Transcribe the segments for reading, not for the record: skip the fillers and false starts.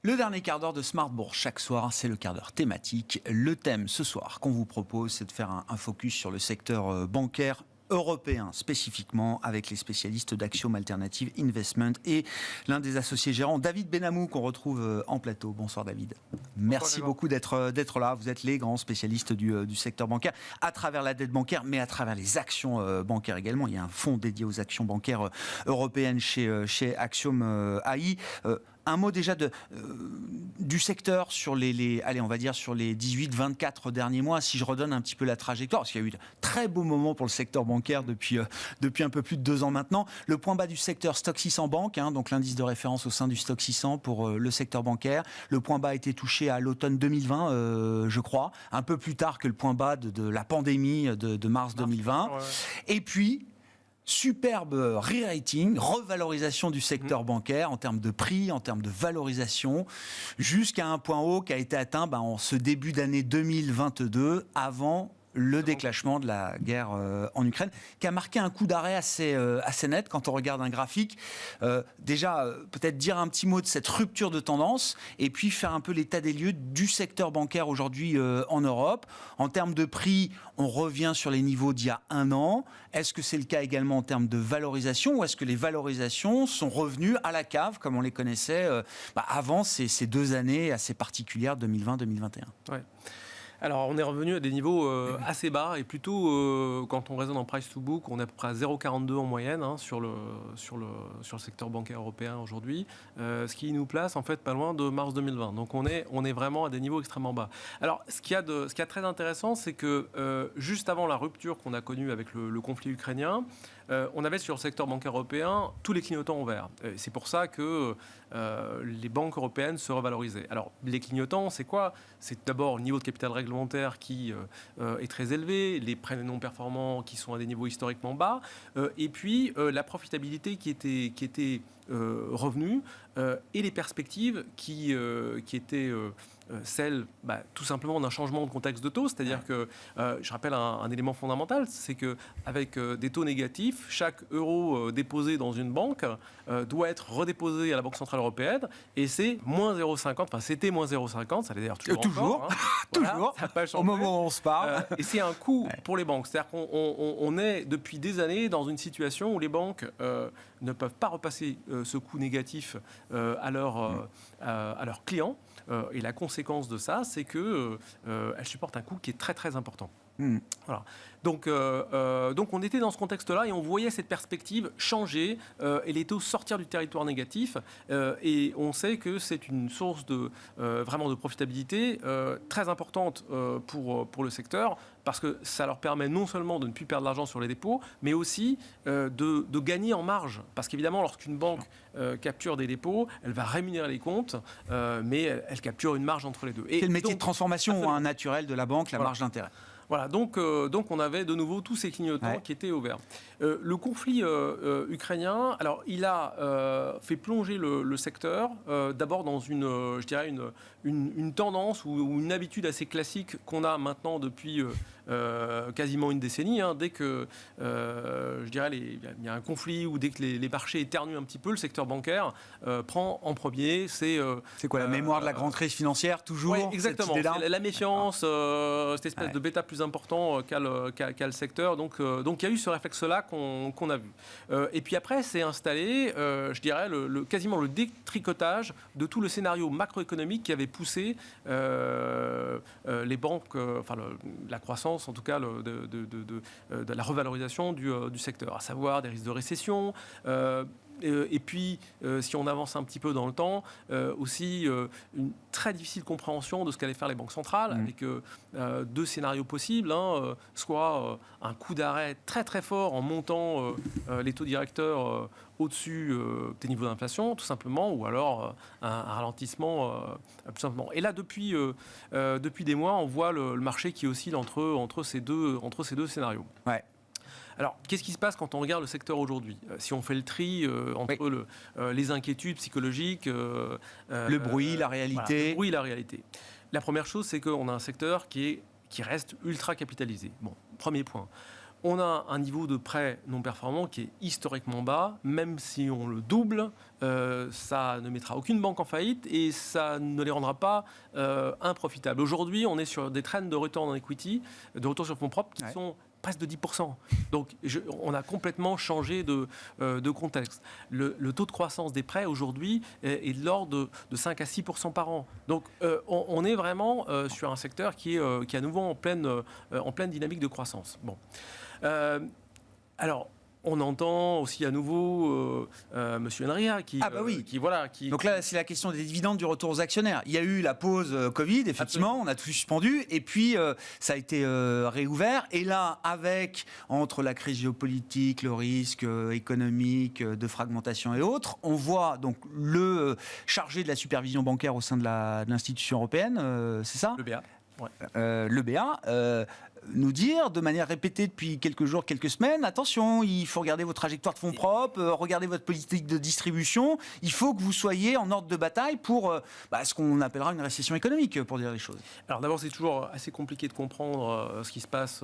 Le dernier quart d'heure de Smart Bourse chaque soir, c'est le quart d'heure thématique. Le thème ce soir qu'on vous propose, c'est de faire un focus sur le secteur bancaire européen spécifiquement, avec les spécialistes d'Axiom Alternative Investment et l'un des associés gérants, David Benamou, qu'on retrouve en plateau. Bonsoir David. Merci beaucoup d'être là. Vous êtes les grands spécialistes du secteur bancaire, à travers la dette bancaire, mais à travers les actions bancaires également. Il y a un fonds dédié aux actions bancaires européennes chez Axiom AI. Un mot déjà du secteur sur allez, on va dire sur les 18-24 derniers mois, si je redonne un petit peu la trajectoire, parce qu'il y a eu de très beaux moments pour le secteur bancaire depuis un peu plus de 2 ans maintenant. Le point bas du secteur Stoxx 600 Bank, donc l'indice de référence au sein du Stoxx 600 pour le secteur bancaire. Le point bas a été touché à l'automne 2020, je crois, un peu plus tard que le point bas de la pandémie de mars 2020. Ouais. Et puis, superbe re-rating, revalorisation du secteur bancaire en termes de prix, en termes de valorisation, jusqu'à un point haut qui a été atteint en ce début d'année 2022, avant le déclenchement de la guerre en Ukraine, qui a marqué un coup d'arrêt assez net quand on regarde un graphique. Déjà, peut-être dire un petit mot de cette rupture de tendance, et puis faire un peu l'état des lieux du secteur bancaire aujourd'hui en Europe. En termes de prix, on revient sur les niveaux d'il y a 1 an. Est-ce que c'est le cas également en termes de valorisation, ou est-ce que les valorisations sont revenues à la cave, comme on les connaissait avant ces 2 années assez particulières, 2020-2021 ? Ouais. Alors, on est revenu à des niveaux assez bas, et plutôt, quand on raisonne en price to book, on est à peu près à 0,42 en moyenne sur le secteur bancaire européen aujourd'hui, ce qui nous place en fait pas loin de mars 2020. Donc on est vraiment à des niveaux extrêmement bas. Alors, ce qu'il y a de très intéressant, c'est que juste avant la rupture qu'on a connue avec le conflit ukrainien, on avait sur le secteur bancaire européen tous les clignotants ouverts. C'est pour ça que les banques européennes se revalorisaient. Alors, les clignotants, c'est quoi ? C'est d'abord le niveau de capital réglementaire qui est très élevé, les prêts non performants qui sont à des niveaux historiquement bas, et puis la profitabilité qui était revenue, et les perspectives qui étaient celle tout simplement d'un changement de contexte de taux, c'est-à-dire que, je rappelle un élément fondamental, c'est qu'avec des taux négatifs, chaque euro déposé dans une banque doit être redéposé à la Banque Centrale Européenne, et c'est moins 0,50, enfin c'était moins 0,50, ça l'est d'ailleurs toujours encore, toujours, ça n'a pas changé, au moment où on se parle. Et c'est un coût pour les banques, c'est-à-dire qu'on est depuis des années dans une situation où les banques ne peuvent pas repasser ce coût négatif à leurs clients, et la conséquence de ça, c'est qu'elles supportent un coût qui est très très important. Voilà. Donc on était dans ce contexte-là et on voyait cette perspective changer et les taux sortir du territoire négatif, et on sait que c'est une source vraiment de profitabilité très importante pour le secteur, parce que ça leur permet non seulement de ne plus perdre l'argent sur les dépôts, mais aussi de gagner en marge, parce qu'évidemment lorsqu'une banque capture des dépôts, elle va rémunérer les comptes, mais elle capture une marge entre les deux. C'est le métier de transformation naturel de la banque, la marge d'intérêt. Voilà, donc on avait de nouveau tous ces clignotants qui étaient ouverts. Le conflit ukrainien, alors il a fait plonger le secteur, d'abord dans je dirais une tendance ou une habitude assez classique qu'on a maintenant depuis quasiment une décennie. Dès que je dirais il y a un conflit, ou dès que les marchés éternuent un petit peu, le secteur bancaire prend en premier. C'est quoi, la mémoire de la grande crise financière, toujours? Oui, exactement. La méfiance, cette espèce de bêta plus important qu'a le secteur. Donc il y a eu ce réflexe-là qu'on a vu. Et puis après, c'est installé, je dirais, quasiment le détricotage de tout le scénario macroéconomique qui avait poussé les banques, la croissance, en tout cas, de la revalorisation du secteur, à savoir des risques de récession. Et puis, si on avance un petit peu dans le temps, aussi une très difficile compréhension de ce qu'allaient faire les banques centrales, avec 2 scénarios possibles, soit un coup d'arrêt très très fort en montant les taux directeurs au-dessus des niveaux d'inflation, tout simplement, ou alors un ralentissement, tout simplement. Et là, depuis des mois, on voit le marché qui oscille entre ces deux scénarios. Ouais. Alors, qu'est-ce qui se passe quand on regarde le secteur aujourd'hui ? Si on fait le tri entre les inquiétudes psychologiques... le bruit, la réalité. Voilà, le bruit, la réalité. La première chose, c'est qu'on a un secteur qui reste ultra capitalisé. Bon, premier point. on a un niveau de prêt non performant qui est historiquement bas. Même si on le double, ça ne mettra aucune banque en faillite et ça ne les rendra pas improfitables. Aujourd'hui, on est sur des trends de return on equity, de retour sur fonds propres, qui sont presque de 10%. Donc, on a complètement changé de contexte. Le taux de croissance des prêts aujourd'hui est de l'ordre de 5 à 6% par an. Donc, on est vraiment sur un secteur qui est à nouveau en pleine dynamique de croissance. Bon. Alors, on entend aussi à nouveau Monsieur Enria qui, Donc là, c'est la question des dividendes, du retour aux actionnaires. Il y a eu la pause Covid, effectivement, on a tout suspendu, et puis ça a été réouvert. Et là, entre la crise géopolitique, le risque économique, de fragmentation et autres, on voit donc le chargé de la supervision bancaire au sein de l'institution européenne, c'est ça ? Le BA. Ouais. Le BA. Nous dire de manière répétée depuis quelques jours, quelques semaines, attention, il faut regarder vos trajectoires de fonds propres, regarder votre politique de distribution, il faut que vous soyez en ordre de bataille pour ce qu'on appellera une récession économique, pour dire les choses. Alors d'abord, c'est toujours assez compliqué de comprendre ce qui se passe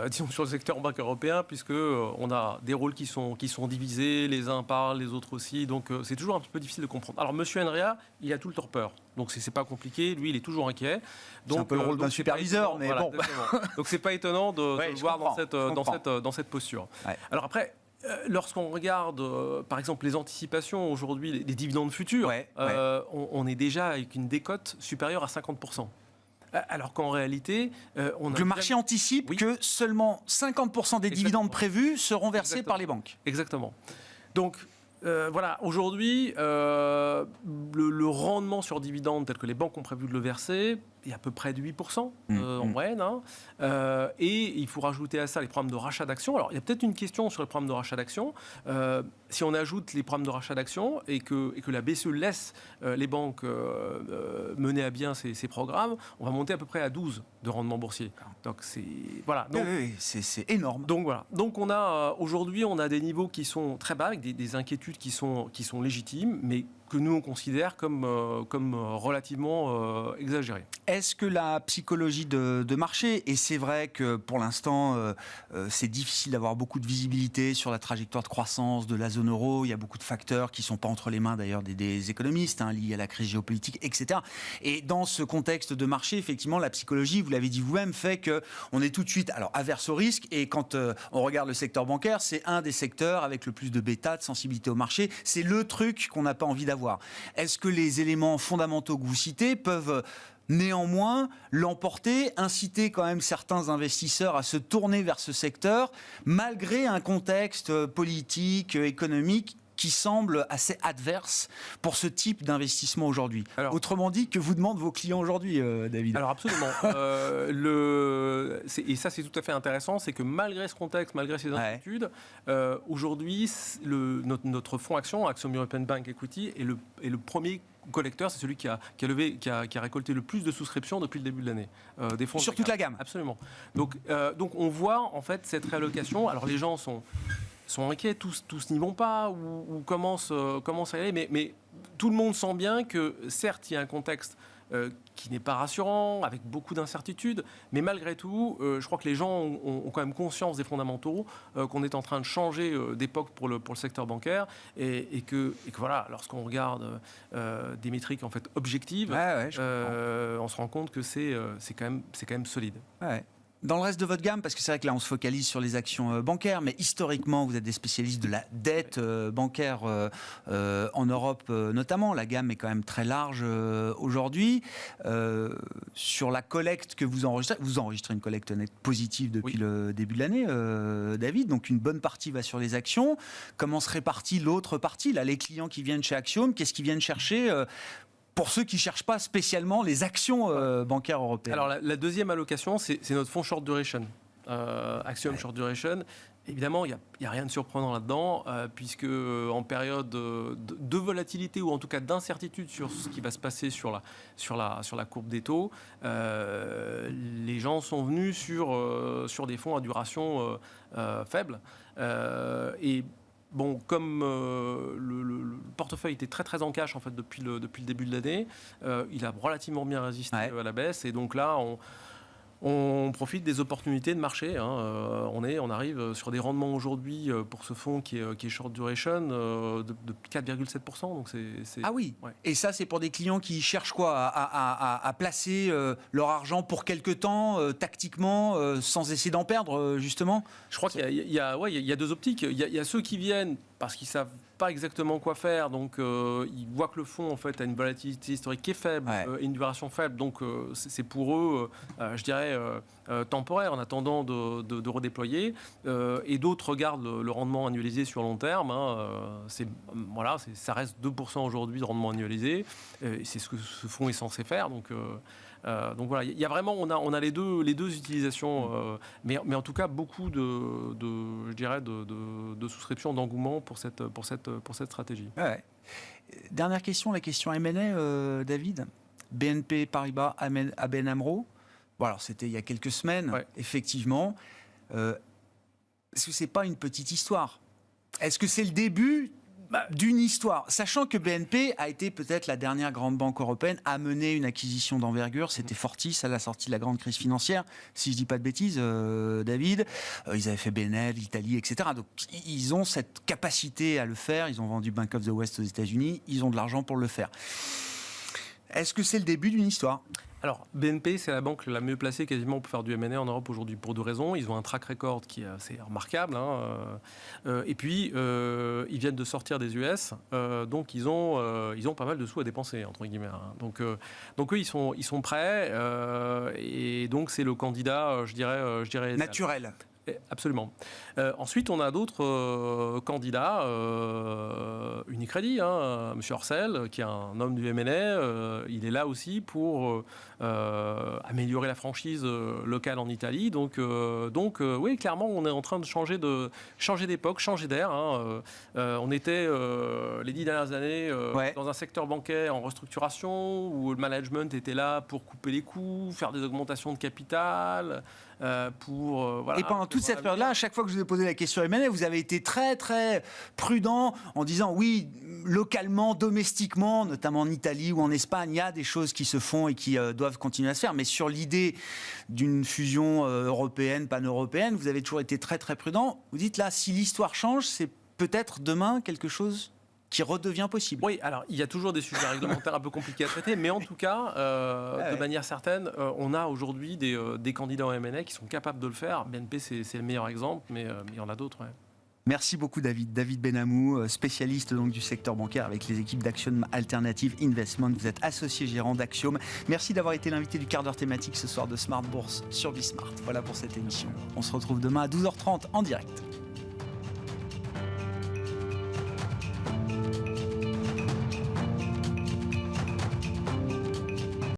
disons, sur le secteur bancaire européen, puisque on a des rôles qui sont divisés, les uns parlent, les autres aussi, donc c'est toujours un petit peu difficile de comprendre. Alors Monsieur Enria, il a tout le torpeur. Donc c'est pas compliqué, lui il est toujours inquiet. Donc, c'est un peu le rôle d'un superviseur, mais bon. Donc c'est pas étonnant de le voir dans cette posture. Ouais. Alors après, lorsqu'on regarde par exemple les anticipations aujourd'hui, les dividendes futurs, on est déjà avec une décote supérieure à 50%. Alors qu'en réalité, le marché anticipe que seulement 50% des dividendes prévus seront versés par les banques. Exactement. Donc voilà, aujourd'hui, le rendement sur dividendes tel que les banques ont prévu de le verser est à peu près de 8% en moyenne. Hein. Et il faut rajouter à ça les programmes de rachat d'actions. Alors, il y a peut-être une question sur les programmes de rachat d'actions. Si on ajoute les programmes de rachat d'actions et que la BCE laisse les banques mener à bien ces programmes, on va monter à peu près à 12 de rendement boursier. Donc, c'est énorme. Donc, voilà. Donc, aujourd'hui, on a des niveaux qui sont très bas, avec des inquiétudes qui sont légitimes, mais que nous, on considère comme relativement exagérées. Est-ce que la psychologie de marché, et c'est vrai que pour l'instant, c'est difficile d'avoir beaucoup de visibilité sur la trajectoire de croissance de la zone euro, il y a beaucoup de facteurs qui ne sont pas entre les mains d'ailleurs des économistes, liés à la crise géopolitique, etc. Et dans ce contexte de marché, effectivement, la psychologie, vous l'avez dit vous-même, fait qu'on est tout de suite averse au risque, et quand on regarde le secteur bancaire, c'est un des secteurs avec le plus de bêta, de sensibilité au marché, c'est le truc qu'on n'a pas envie d'avoir. Est-ce que les éléments fondamentaux que vous citez peuvent néanmoins l'emporter, inciter quand même certains investisseurs à se tourner vers ce secteur, malgré un contexte politique, économique qui semble assez adverse pour ce type d'investissement aujourd'hui? Autrement dit, que vous demandent vos clients aujourd'hui, David? Alors absolument. Et ça, c'est tout à fait intéressant, c'est que malgré ce contexte, malgré ces inquiétudes, aujourd'hui, notre fonds Action European Bank Equity, est le premier collecteur, c'est celui qui a récolté le plus de souscriptions depuis le début de l'année. Des fonds sur toute la gamme. Absolument. Donc on voit en fait cette réallocation. Alors les gens sont inquiets, tous n'y vont pas ou commencent à y aller, mais tout le monde sent bien que certes il y a un contexte qui n'est pas rassurant, avec beaucoup d'incertitudes, mais malgré tout, je crois que les gens ont quand même conscience des fondamentaux, qu'on est en train de changer d'époque pour le secteur bancaire, et que voilà, lorsqu'on regarde des métriques en fait objectives, on se rend compte que c'est quand même solide. Ouais. Dans le reste de votre gamme, parce que c'est vrai que là on se focalise sur les actions bancaires, mais historiquement vous êtes des spécialistes de la dette bancaire en Europe notamment. La gamme est quand même très large aujourd'hui. Sur la collecte que vous enregistrez une collecte nette positive depuis le début de l'année, David, donc une bonne partie va sur les actions. Comment se répartit l'autre partie? Là, les clients qui viennent chez Axiom, qu'est-ce qu'ils viennent chercher pour ceux qui ne cherchent pas spécialement les actions bancaires européennes? Alors la deuxième allocation, c'est notre fonds short duration, Axiom Short Duration. Évidemment, il n'y a rien de surprenant là-dedans, puisque en période de volatilité, ou en tout cas d'incertitude sur ce qui va se passer sur la courbe des taux, les gens sont venus sur des fonds à duration faible. Et bon, comme le portefeuille était très très en cash en fait depuis le début de l'année, il a relativement bien résisté à la baisse, et donc là On profite des opportunités de marché. On arrive sur des rendements aujourd'hui pour ce fonds qui est short duration de 4,7%. Donc Ah oui. Ouais. Et ça, c'est pour des clients qui cherchent quoi, à placer leur argent pour quelque temps, tactiquement, sans essayer d'en perdre, justement. Je crois qu'il y a deux optiques. Il y a ceux qui viennent parce qu'ils savent pas exactement quoi faire, donc ils voient que le fonds en fait a une volatilité historique qui est faible et une duration faible, donc c'est pour eux, je dirais, temporaire en attendant de redéployer. Et d'autres regardent le rendement annualisé sur long terme. Ça reste 2% aujourd'hui de rendement annualisé. Et c'est ce que ce fonds est censé faire. Donc voilà, il y a vraiment, on a les deux utilisations, mais en tout cas beaucoup de souscriptions, d'engouement pour cette stratégie. Ouais. Dernière question, la question M&A, David. BNP Paribas, ABN AMRO. Bon, alors c'était il y a quelques semaines, effectivement. Est-ce que c'est pas une petite histoire? Est-ce que c'est le début d'une histoire, sachant que BNP a été peut-être la dernière grande banque européenne à mener une acquisition d'envergure. C'était Fortis à la sortie de la grande crise financière, si je dis pas de bêtises, David. Ils avaient fait BNL, l'Italie, etc. Donc ils ont cette capacité à le faire. Ils ont vendu Bank of the West aux États-Unis. Ils ont de l'argent pour le faire. Est-ce que c'est le début d'une histoire? Alors, BNP, c'est la banque la mieux placée quasiment pour faire du M&A en Europe aujourd'hui, pour deux raisons. Ils ont un track record qui est assez remarquable. Et puis, ils viennent de sortir des US. Donc, ils ont pas mal de sous à dépenser, entre guillemets. Donc eux, ils sont prêts. Et donc, c'est le candidat, je dirais naturel. Absolument. Ensuite, on a d'autres candidats. Unicredit, M. Orcel, qui est un homme du M&A, il est là aussi pour améliorer la franchise locale en Italie. Donc, oui, clairement, on est en train de changer d'époque, changer d'air. On était les 10 dernières années dans un secteur bancaire en restructuration où le management était là pour couper les coûts, faire des augmentations de capital. Et pendant toute cette période-là, à chaque fois que je vous ai posé la question M&A, vous avez été très très prudent en disant oui, localement, domestiquement, notamment en Italie ou en Espagne, il y a des choses qui se font et qui doivent continuer à se faire. Mais sur l'idée d'une fusion européenne, pan-européenne, vous avez toujours été très très prudent. Vous dites là, si l'histoire change, c'est peut-être demain quelque chose qui redevient possible. Oui, alors il y a toujours des sujets réglementaires un peu compliqués à traiter, mais en tout cas, de manière certaine, on a aujourd'hui des candidats en M&A qui sont capables de le faire. BNP, c'est le meilleur exemple, mais il y en a d'autres. Ouais. Merci beaucoup David. David Benhamou, spécialiste donc du secteur bancaire avec les équipes d'Axiom Alternative Investment. Vous êtes associé gérant d'Axiom. Merci d'avoir été l'invité du quart d'heure thématique ce soir de Smart Bourse sur Bismart. Voilà pour cette émission. On se retrouve demain à 12h30 en direct.